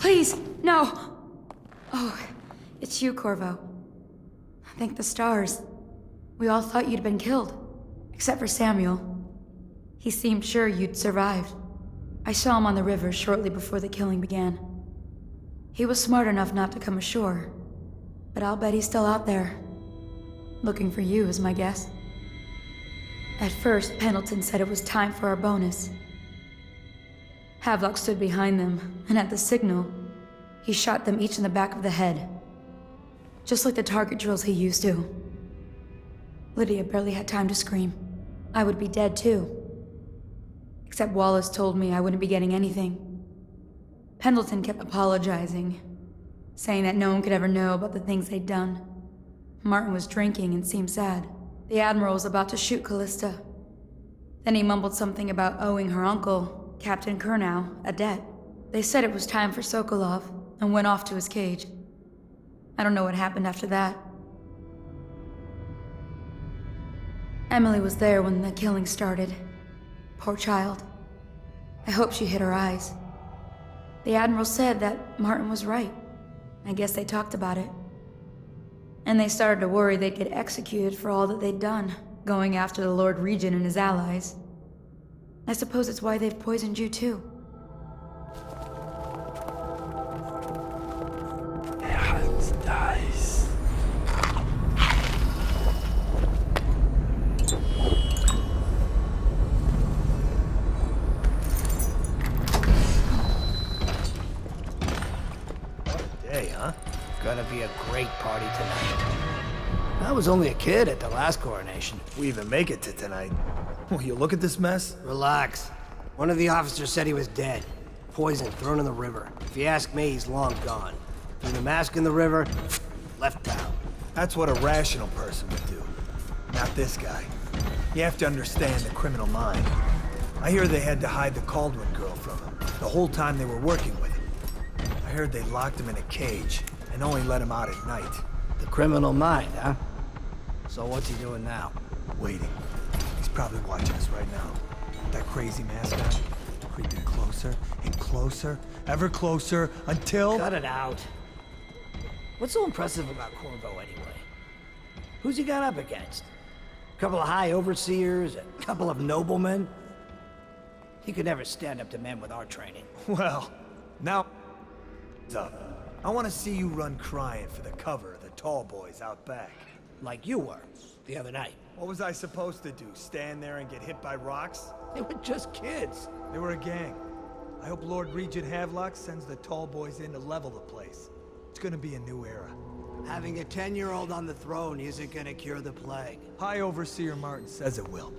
Please, no! Oh, it's you, Corvo. Thank the stars. We all thought you'd been killed. Except for Samuel. He seemed sure you'd survived. I saw him on the river shortly before the killing began. He was smart enough not to come ashore. But I'll bet he's still out there. Looking for you, is my guess. At first, Pendleton said it was time for our bonus. Havelock stood behind them, and at the signal, he shot them each in the back of the head. Just like the target drills he used to. Lydia barely had time to scream. I would be dead too. Except Wallace told me I wouldn't be getting anything. Pendleton kept apologizing, saying that no one could ever know about the things they'd done. Martin was drinking and seemed sad. The Admiral was about to shoot Callista. Then he mumbled something about owing her uncle, Captain Kurnow, a debt. They said it was time for Sokolov, and went off to his cage. I don't know what happened after that. Emily was there when the killing started. Poor child. I hope she hid her eyes. The Admiral said that Martin was right. I guess they talked about it. And they started to worry they'd get executed for all that they'd done, going after the Lord Regent and his allies. I suppose it's why they've poisoned you too. Nice. Day, huh? Gonna be a great party tonight. I was only a kid at the last coronation. We even make it to tonight. Will you look at this mess? Relax. One of the officers said he was dead. Poisoned, thrown in the river. If you ask me, he's long gone. Threw the mask in the river, left town. That's what a rational person would do. Not this guy. You have to understand the criminal mind. I hear they had to hide the Caldwell girl from him, the whole time they were working with him. I heard they locked him in a cage, and only let him out at night. The criminal mind, huh? So what's he doing now? Waiting. He's probably watching us right now. That crazy mask guy, creeping closer and closer, ever closer, until... Cut it out. What's so impressive about Corvo, anyway? Who's he got up against? A couple of high overseers, a couple of noblemen? He could never stand up to men with our training. Well, now... up. I want to see you run crying for the cover of the tall boys out back. Like you were, the other night. What was I supposed to do, stand there and get hit by rocks? They were just kids. They were a gang. I hope Lord Regent Havelock sends the tall boys in to level the place. It's gonna be a new era. Having a 10-year-old on the throne isn't gonna cure the plague. High Overseer Martin says it will.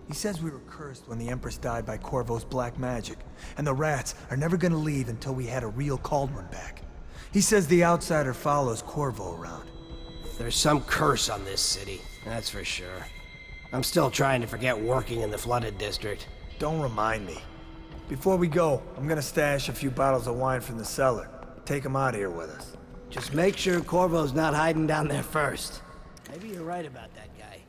He says we were cursed when the Empress died by Corvo's black magic, and the rats are never gonna leave until we had a real Cauldron back. He says the outsider follows Corvo around. There's some curse on this city, that's for sure. I'm still trying to forget working in the flooded district. Don't remind me. Before we go, I'm gonna stash a few bottles of wine from the cellar. Take them out here with us. Just make sure Corvo's not hiding down there first. Maybe you're right about that guy.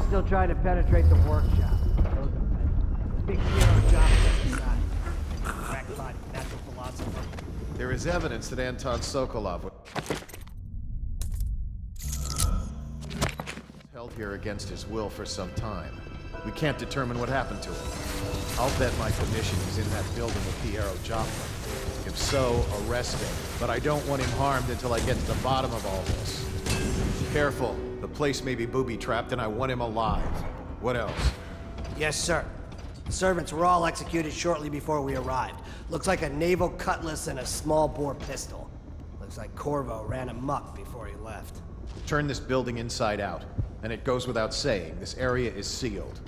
Still trying to penetrate the workshop. Big hero job inside. Crack body, natural philosopher. There is evidence that Anton Sokolov was held here against his will for some time. We can't determine what happened to him. I'll bet my commission he's in that building with Piero Joffre. If so, arrest him. But I don't want him harmed until I get to the bottom of all this. Careful. The place may be booby-trapped, and I want him alive. What else? Yes, sir. The servants were all executed shortly before we arrived. Looks like a naval cutlass and a small-bore pistol. Looks like Corvo ran amok before he left. Turn this building inside out. And it goes without saying, this area is sealed.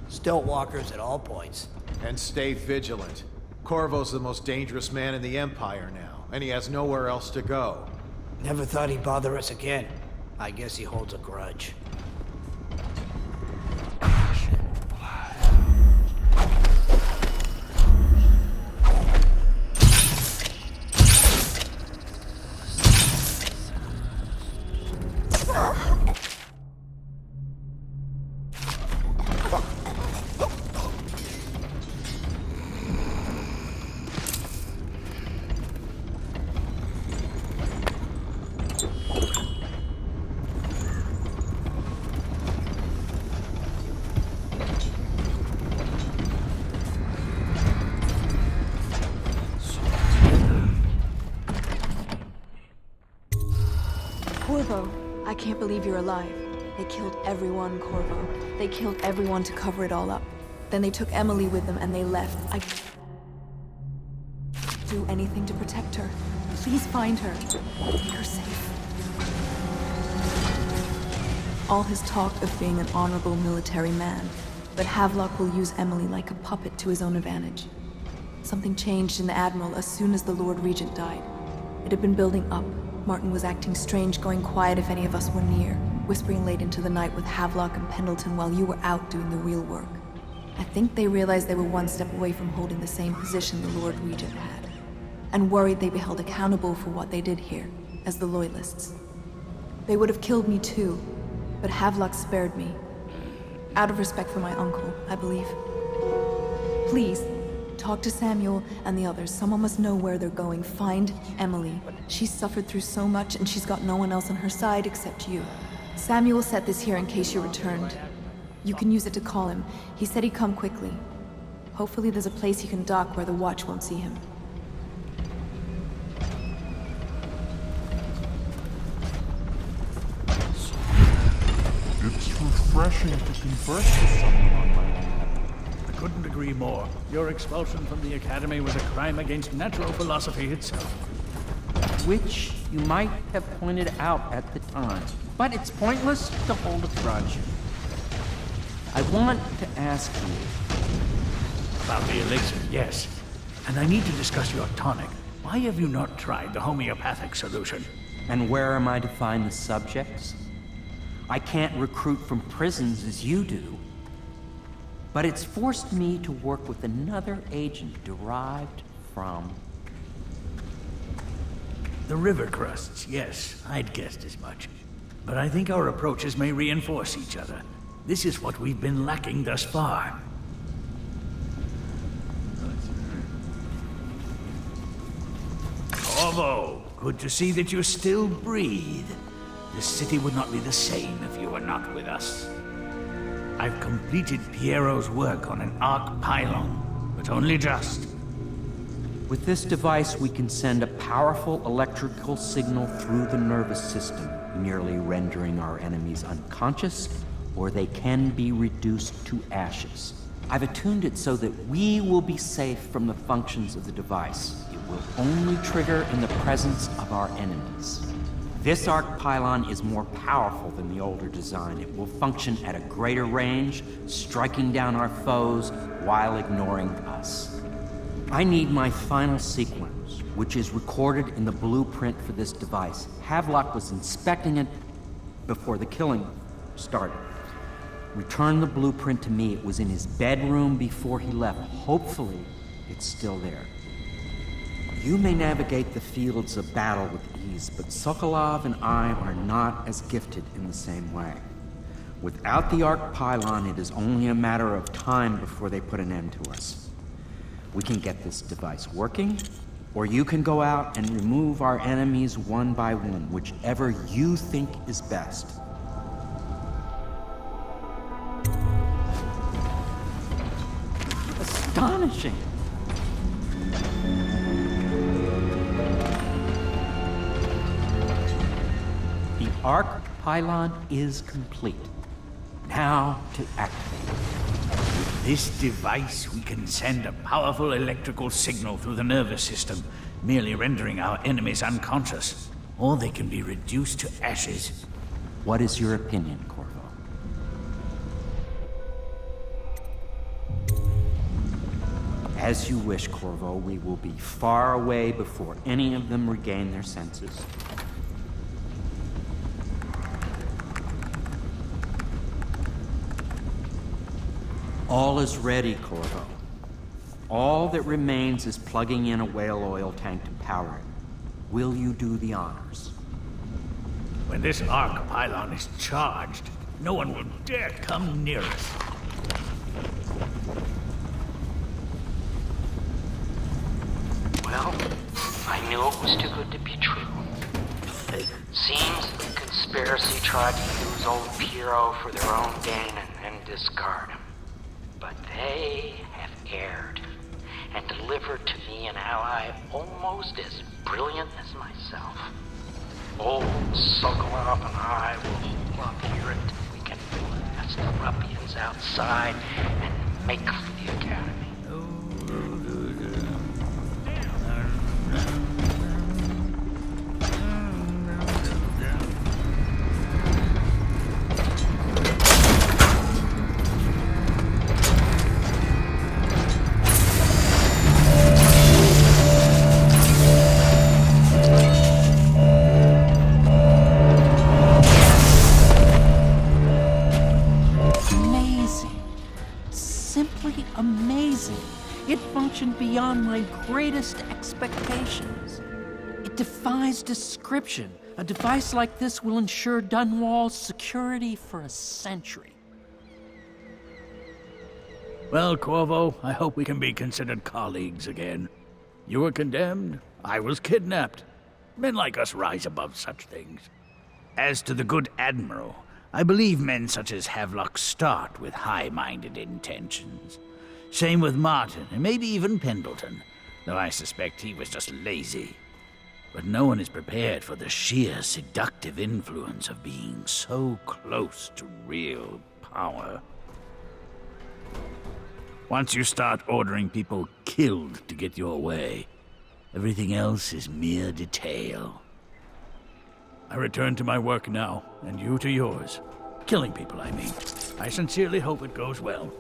Stilt walkers at all points. And stay vigilant. Corvo's the most dangerous man in the Empire now, and he has nowhere else to go. Never thought he'd bother us again. I guess he holds a grudge. Corvo, I can't believe you're alive. They killed everyone, Corvo. They killed everyone to cover it all up. Then they took Emily with them and they left. I do anything to protect her. Please find her. Make her safe. All his talk of being an honorable military man, but Havelock will use Emily like a puppet to his own advantage. Something changed in the Admiral as soon as the Lord Regent died. It had been building up. Martin was acting strange, going quiet if any of us were near, whispering late into the night with Havelock and Pendleton while you were out doing the real work. I think they realized they were one step away from holding the same position the Lord Regent had, and worried they'd be held accountable for what they did here, as the Loyalists. They would have killed me too, but Havelock spared me. Out of respect for my uncle, I believe. Please, talk to Samuel and the others. Someone must know where they're going. Find Emily. She's suffered through so much, and she's got no one else on her side except you. Samuel set this here in case you returned. You can use it to call him. He said he'd come quickly. Hopefully there's a place he can dock where the watch won't see him. It's refreshing to converse with someone on my own. I couldn't agree more. Your expulsion from the Academy was a crime against natural philosophy itself. Which you might have pointed out at the time. But it's pointless to hold a grudge. I want to ask you. About the elixir, yes. And I need to discuss your tonic. Why have you not tried the homeopathic solution? And where am I to find the subjects? I can't recruit from prisons as you do. But it's forced me to work with another agent derived from... The river crusts, yes. I'd guessed as much. But I think our approaches may reinforce each other. This is what we've been lacking thus far. Corvo, good to see that you still breathe. The city would not be the same if you were not with us. I've completed Piero's work on an arc pylon, but only just. With this device, we can send a powerful electrical signal through the nervous system, merely rendering our enemies unconscious, or they can be reduced to ashes. I've attuned it so that we will be safe from the functions of the device. It will only trigger in the presence of our enemies. This arc pylon is more powerful than the older design. It will function at a greater range, striking down our foes while ignoring us. I need my final sequence, which is recorded in the blueprint for this device. Havelock was inspecting it before the killing started. Return the blueprint to me. It was in his bedroom before he left. Hopefully, it's still there. You may navigate the fields of battle with ease, but Sokolov and I are not as gifted in the same way. Without the arc pylon, it is only a matter of time before they put an end to us. We can get this device working, or you can go out and remove our enemies one by one, whichever you think is best. Astonishing! The arc pylon is complete. Now to activate it. With this device, we can send a powerful electrical signal through the nervous system, merely rendering our enemies unconscious. or they can be reduced to ashes. What is your opinion, Corvo? As you wish, Corvo. We will be far away before any of them regain their senses. All is ready, Corvo. All that remains is plugging in a whale oil tank to power it. Will you do the honors? When this arc pylon is charged, no one will dare come near us. Well, I knew it was too good to be true. Seems the conspiracy tried to use old Piero for their own gain and then discard him. But they have erred and delivered to me an ally almost as brilliant as myself. Old Sokolov and I will hold up here until we can blast the ruffians outside and make for the Academy. Amazing. It functioned beyond my greatest expectations. It defies description. A device like this will ensure Dunwall's security for a century. Well, Corvo, I hope we can be considered colleagues again. You were condemned, I was kidnapped. Men like us rise above such things. As to the good Admiral, I believe men such as Havelock start with high-minded intentions. Same with Martin, and maybe even Pendleton, though I suspect he was just lazy. But no one is prepared for the sheer seductive influence of being so close to real power. Once you start ordering people killed to get your way, everything else is mere detail. I return to my work now, and you to yours. Killing people, I mean. I sincerely hope it goes well.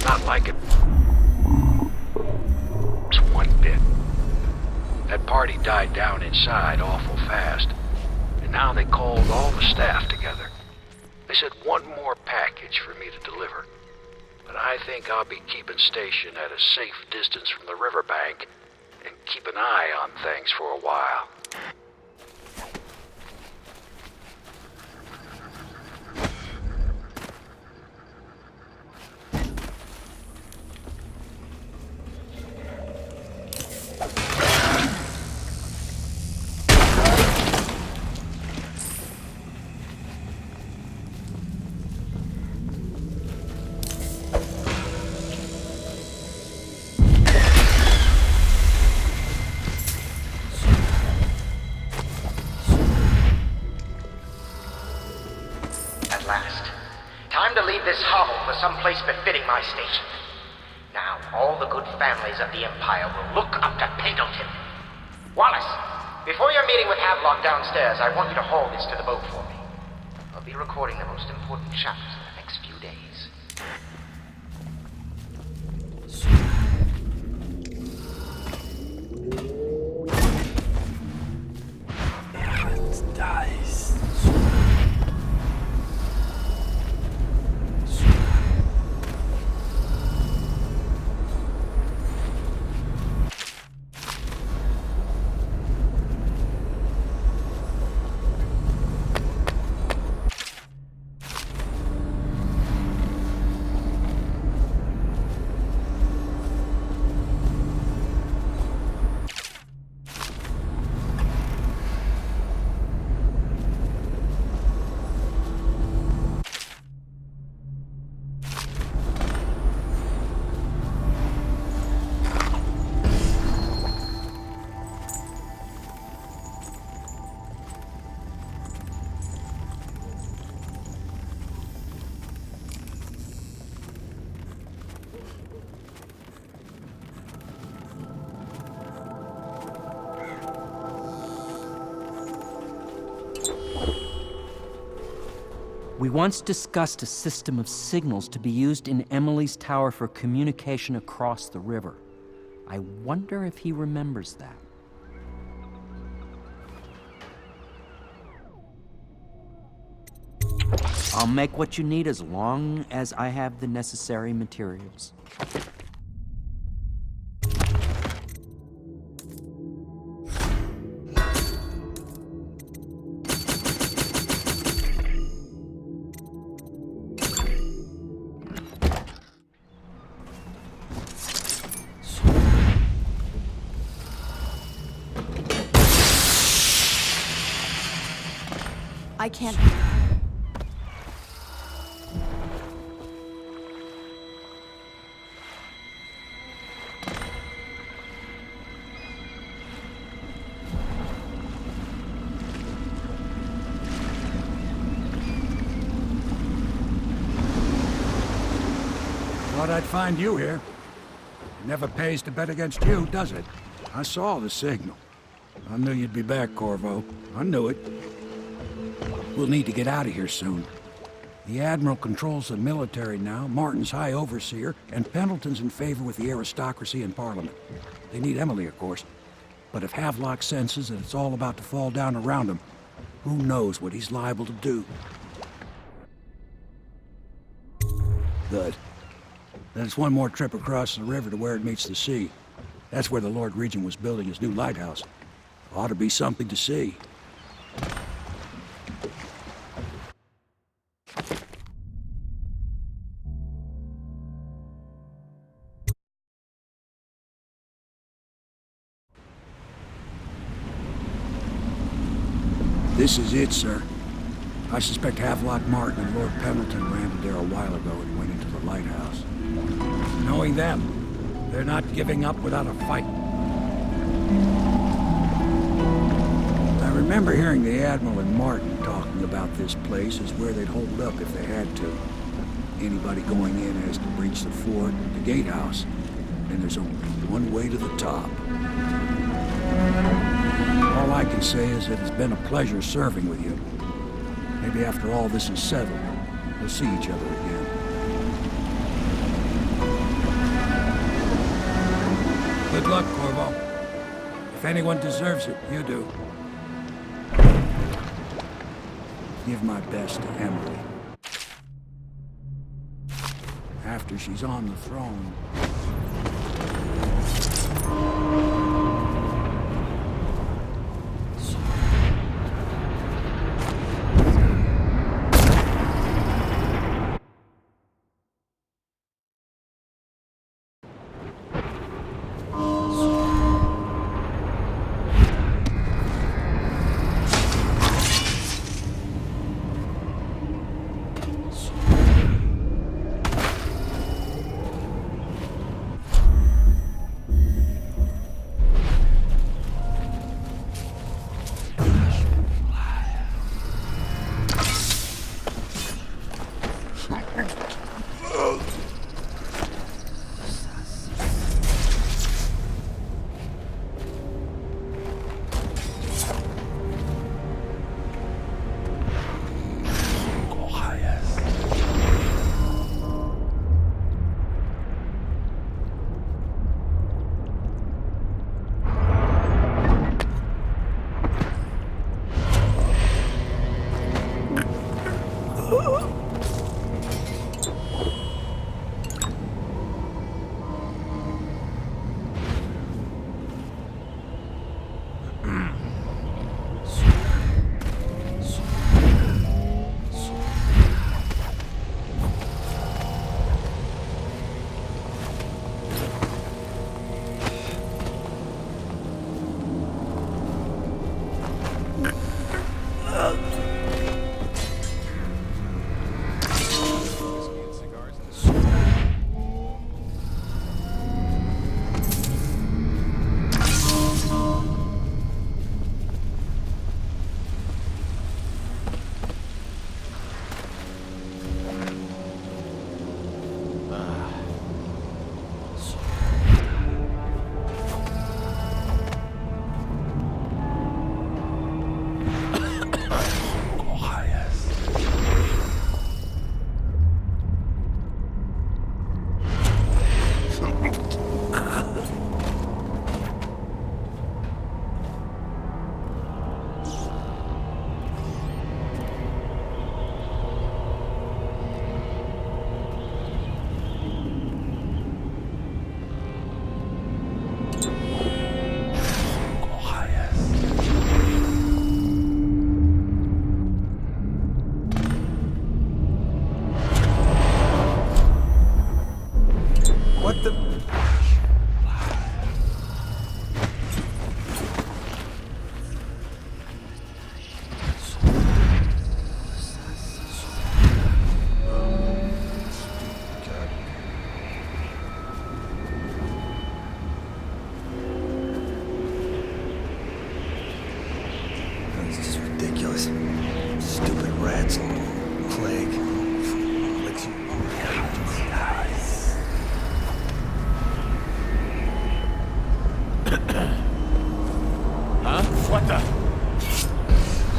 Not like it. Just one bit. That party died down inside awful fast. And now they called all the staff together. They said one more package for me to deliver. But I think I'll be keeping station at a safe distance from the riverbank and keep an eye on things for a while. Time to leave this hovel for some place befitting my station. Now, all the good families of the Empire will look up to Pendleton. Wallace, before your meeting with Havelock downstairs, I want you to haul this to the boat for me. I'll be recording the most important chapters in the next few days. We once discussed a system of signals to be used in Emily's tower for communication across the river. I wonder if he remembers that. I'll make what you need as long as I have the necessary materials. I can't... Thought I'd find you here. It never pays to bet against you, does it? I saw the signal. I knew you'd be back, Corvo. I knew it. We'll need to get out of here soon. The Admiral controls the military now, Martin's High Overseer, and Pendleton's in favor with the aristocracy and Parliament. They need Emily, of course. But if Havelock senses that it's all about to fall down around him, who knows what he's liable to do? Good. Then it's one more trip across the river to where it meets the sea. That's where the Lord Regent was building his new lighthouse. Ought to be something to see. This is it, sir. I suspect Havelock Martin and Lord Pendleton landed there a while ago and went into the lighthouse. Knowing them, they're not giving up without a fight. I remember hearing the Admiral and Martin talking about this place as where they'd hold up if they had to. Anybody going in has to breach the fort, the gatehouse, and there's only one way to the top. All I can say is that it's been a pleasure serving with you. Maybe after all this is settled, we'll see each other again. Good luck, Corvo. If anyone deserves it, you do. Give my best to Emily. After she's on the throne. bugs. Stupid rats. Plague. Licks you. Huh? What the?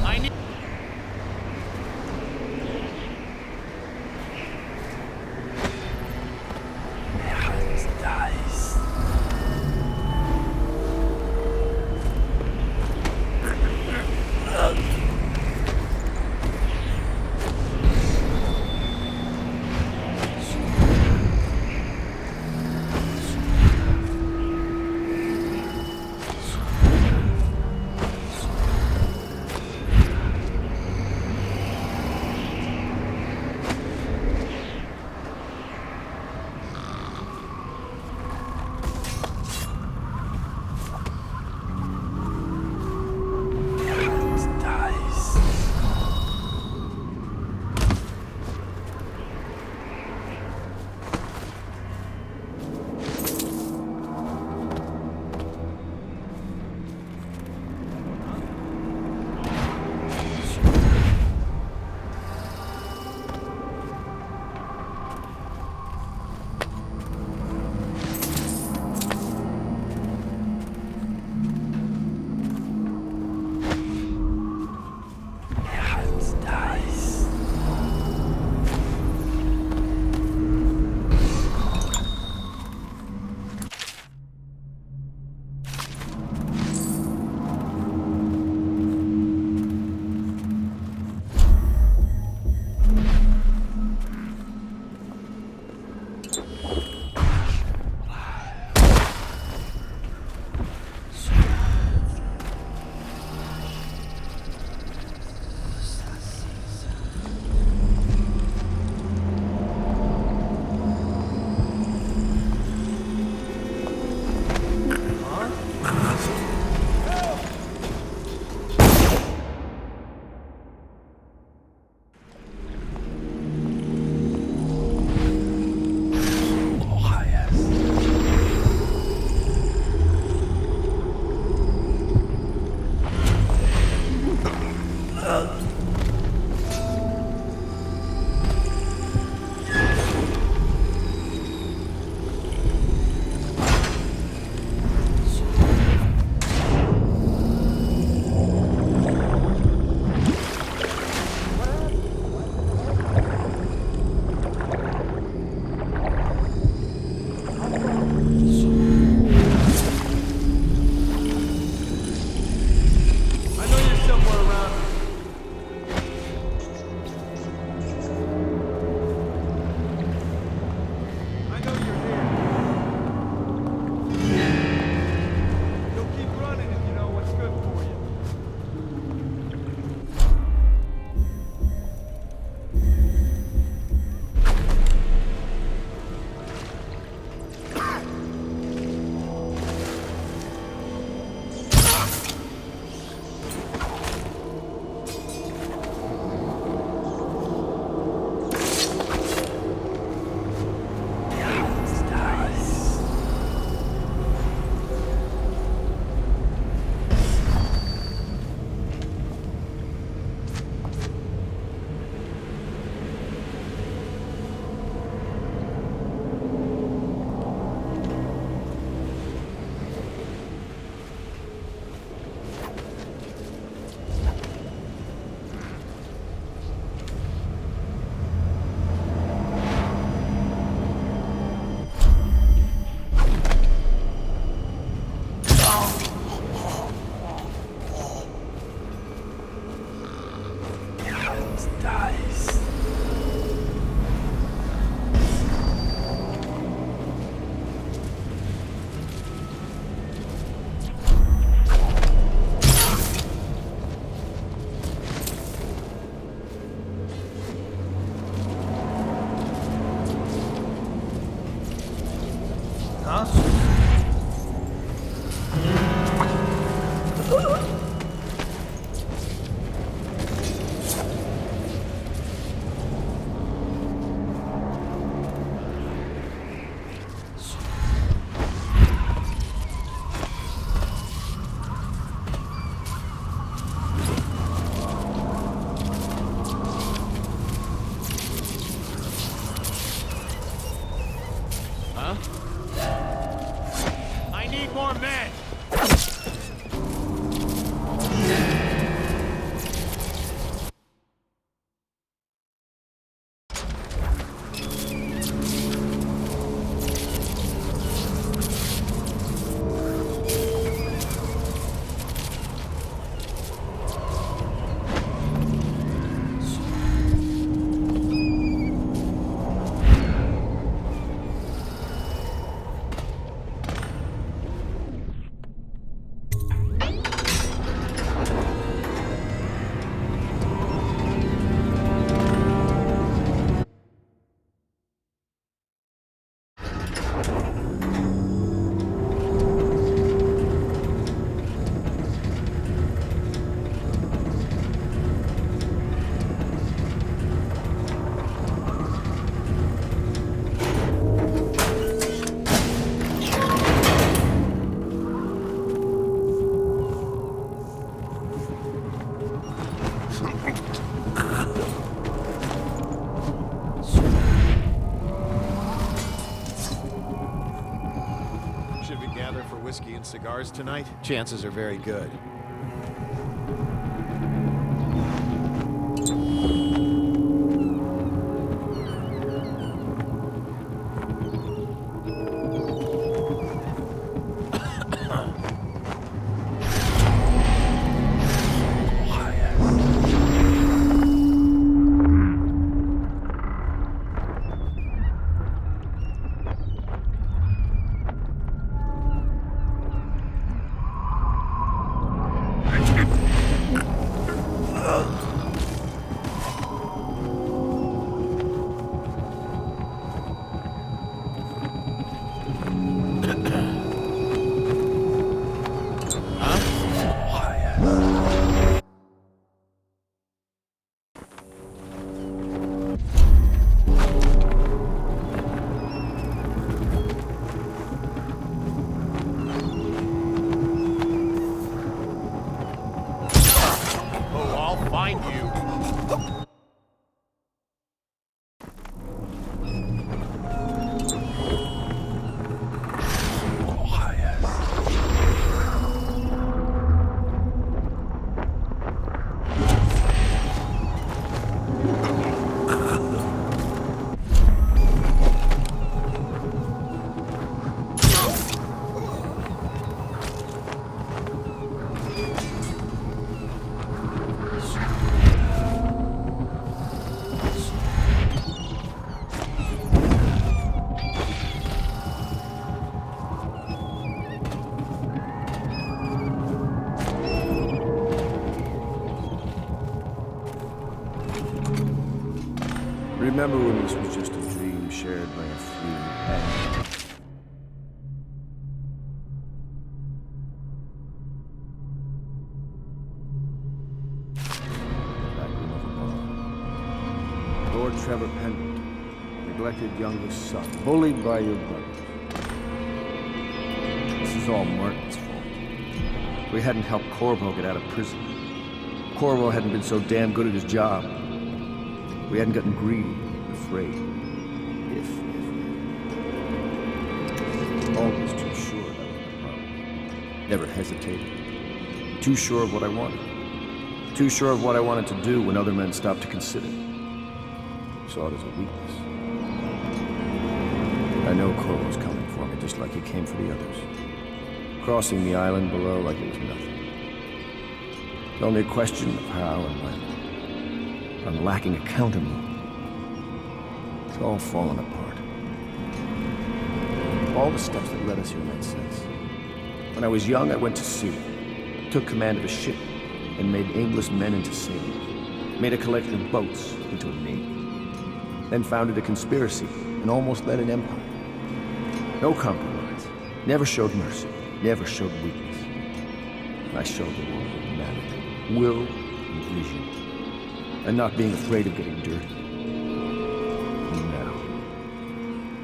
I need... cigars tonight? Chances are very good. Remember when this was just a dream shared by a few and... Lord Trevor Pendleton, neglected youngest son, bullied by your brothers. This is all Martin's fault. We hadn't helped Corvo get out of prison. Corvo hadn't been so damn good at his job. We hadn't gotten greedy, afraid. Always too sure that was the problem. Never hesitated. Too sure of what I wanted. Too sure of what I wanted to do when other men stopped to consider. Saw it as a weakness. I know Corvo's coming for me, just like he came for the others. Crossing the island below like it was nothing. It's only a question of how and when. I'm lacking a countermove. It's all fallen apart. All the steps that led us here made sense. When I was young, I went to sea, took command of a ship, and made aimless men into sailors. Made a collection of boats into a navy. Then founded a conspiracy and almost led an empire. No compromise. Never showed mercy. Never showed weakness. I showed the world what mattered. Will and vision. And not being afraid of getting dirty. And now,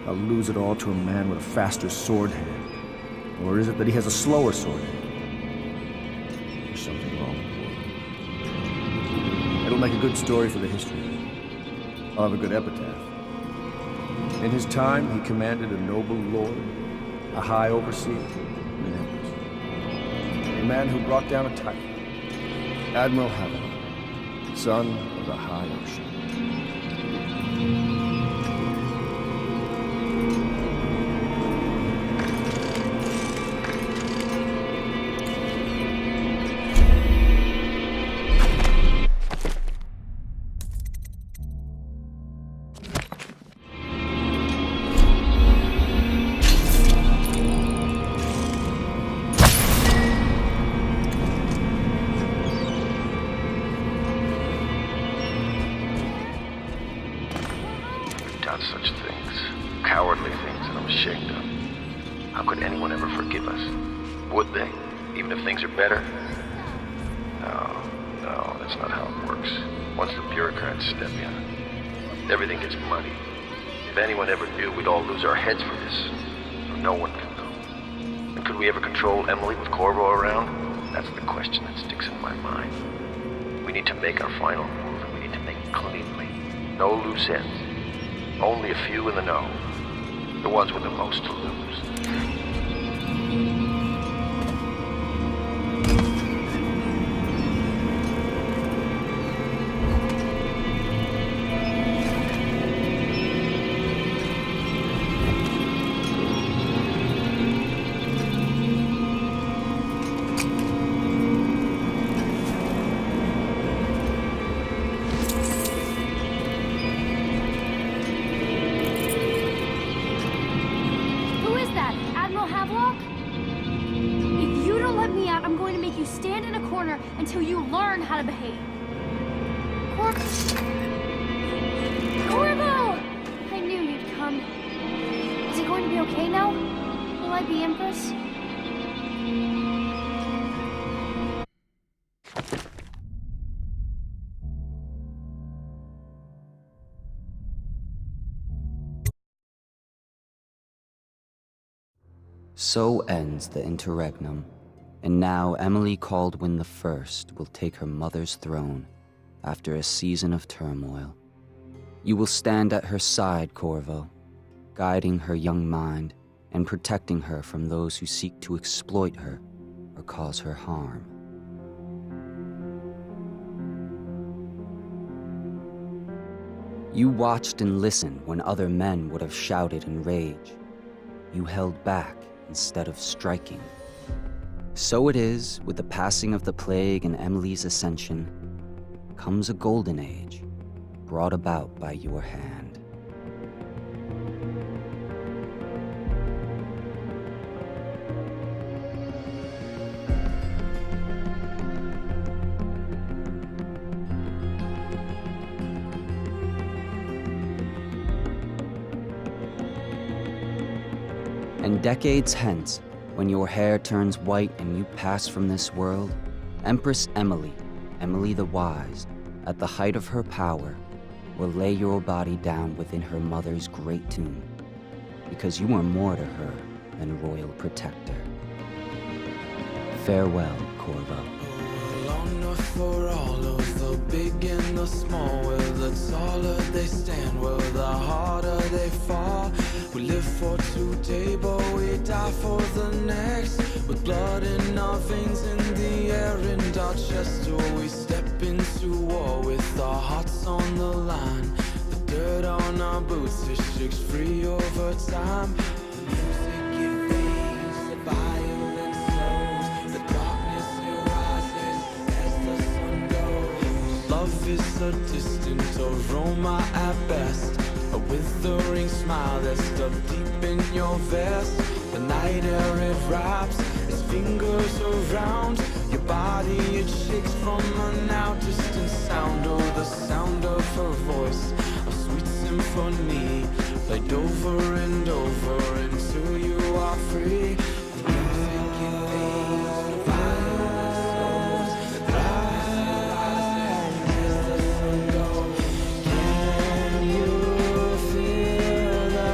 I'll lose it all to a man with a faster sword hand. Or is it that he has a slower sword hand? There's something wrong with the world. It'll make a good story for the history. I'll have a good epitaph. In his time, he commanded a noble lord, a high overseer, and an empress. A man who brought down a titan. Admiral Havelock. Son of the high ocean. Such things, cowardly things that I'm ashamed of. How could anyone ever forgive us? Would they? Even if things are better? No, that's not how it works. Once the bureaucrats step in, everything gets muddy. If anyone ever knew, we'd all lose our heads for this. So no one can know. And could we ever control Emily with Corvo around? That's the question that sticks in my mind. We need to make our final move, and we need to make it cleanly. No loose ends. Only a few in the know. The ones with the most to lose. how to behave. Corvo! I knew you'd come. Is it going to be okay now? Will I be Empress? So ends the interregnum, and now Emily Caldwin I will take her mother's throne after a season of turmoil. You will stand at her side, Corvo, guiding her young mind and protecting her from those who seek to exploit her or cause her harm. You watched and listened when other men would have shouted in rage. You held back instead of striking. So it is, with the passing of the plague and Emily's ascension, comes a golden age, brought about by your hand. And decades hence, when your hair turns white and you pass from this world, Empress Emily, Emily the Wise, at the height of her power, will lay your body down within her mother's great tomb, because you are more to her than royal protector. Farewell, Corvo. For all of the big and the small, where the taller they stand, where the harder they fall. We live for today, but we die for the next. With blood in our veins, in the air, and our chest, oh, we step into war with our hearts on the line. The dirt on our boots, it shakes free over time. The music it fades, the violence slows, the darkness it rises as the sun goes. Love is a distant aroma at best, a withering smile that's stuffed deep in your vest. The night air it wraps its fingers around your body, it shakes from a now distant sound. Oh, the sound of her voice, a sweet symphony, played over and over until you are free. The music it fades, the violence slows, the darkness rises as the sun goes. Can you feel the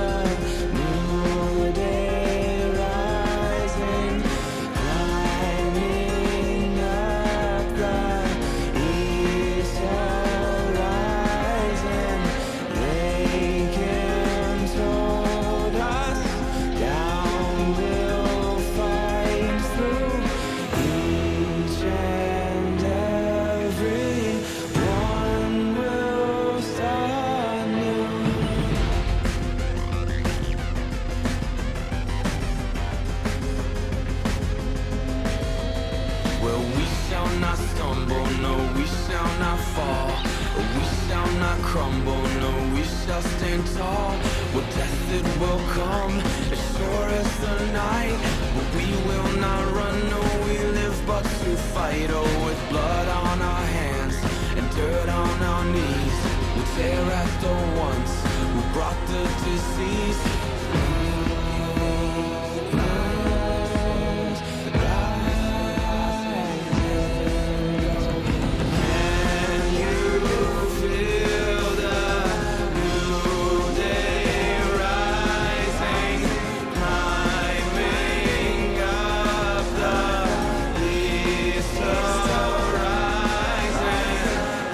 new day rising, climbing up the east horizon? Lincoln told us, down we'll fight through each and every one will start new. Well, we shall not stumble, no, we shall not fall. We shall not crumble, no, we shall stand tall. Well, death it will come, as sure as the night. But we will not run, no, we live but to fight. Oh, with blood on our hands and dirt on our knees, we tear at the ones who brought the disease.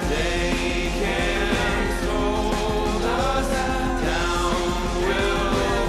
They can't hold us down, we'll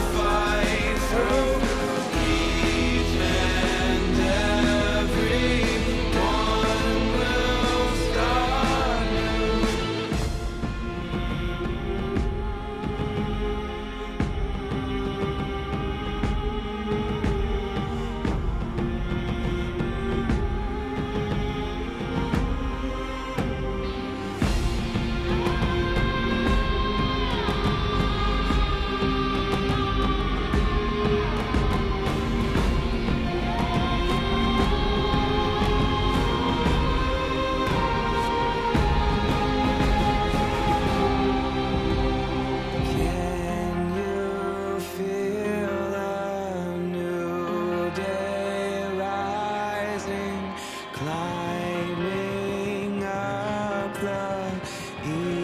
Here